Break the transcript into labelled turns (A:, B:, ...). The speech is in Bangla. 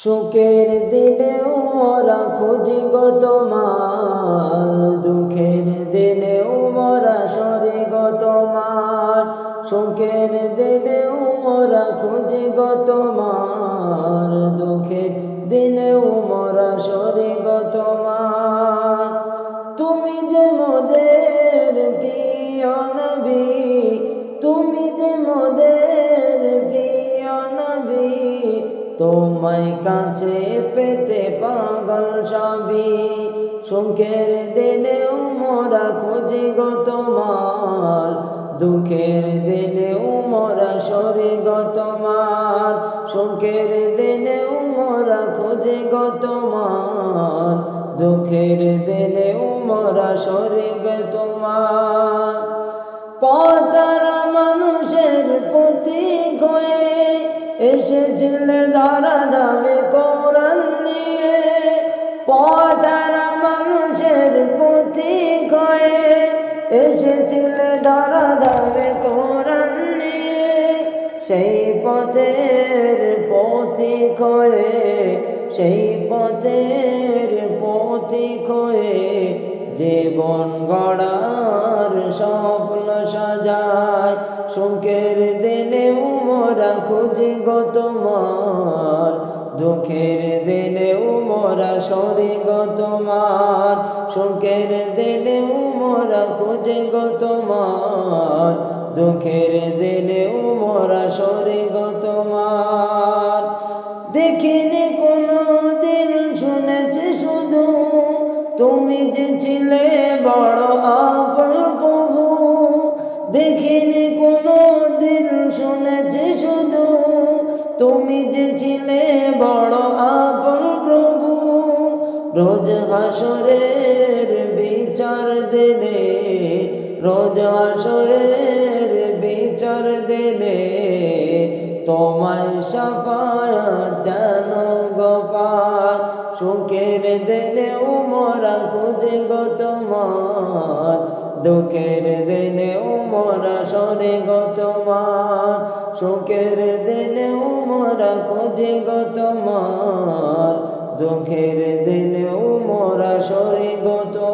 A: সুখের দিনেও মোরা খুঁজি গো তোমার, দুঃখের দিনেও মোরা সরি গো তোমার। সুখের দিনেও মোরা খুঁজি গো তোমার, দুঃখের দিনেও মোরা সরি গো তোমার। তুমি যে মোদের প্রিয় নবী, তুমি যে মোদের প্রিয় নবী, তোমায় কাছে পেতে পাগল সবই। সুখের দিনেও মোরা খুঁজি গো তোমার, দুঃখের দিনেও মোরা সরি গো তোমার। সুখের দিনেও মোরা খুঁজি গো তোমার, দুঃখের দিনেও মোরা সরি গো তোমার। পথহারা মানুষের প্রতীক হয়ে এসেছিলে ধরা ধামে কোরআন নিয়ে। পথহারা মানুষের প্রতীক হয়ে এসেছিলে ধরা ধামে কোরআন নিয়ে। সেই পথের পথিক হয়ে, সেই পথের পথিক হয়ে জীবন গড়ার স্বপ্ন সাজায়। সুখের দিনেও মোরা খুঁজি গো তোমার, দুঃখের দিনেও মোরা সরি গো তোমার। সুখের দিনেও মোরা খুঁজি গো তোমার, দুঃখের দিনেও মোরা সরি গো তোমার। দেখিনি কোনো দিন, শুনেছি শুধু তুমি যে ছিলে বড় আপন প্রভু। দেখিনি কোনো দিন, শুনেছি শুধু তুমি যে ছিলে বড় আপন প্রভু। রোজ হাসরের বিচার দিনে, রোজ হাসরের বিচার দিনে তোমায় শাফায়াত যেন গো পাই। সুখের দিনেও মোরা খুঁজি গো তোমার, দুঃখের দিনেও মোরা সরি গো তোমার। সুখের দিনেও মোরা খুঁজি গো তোমার, দুঃখের দিনেও মোরা সরি গো তোমার।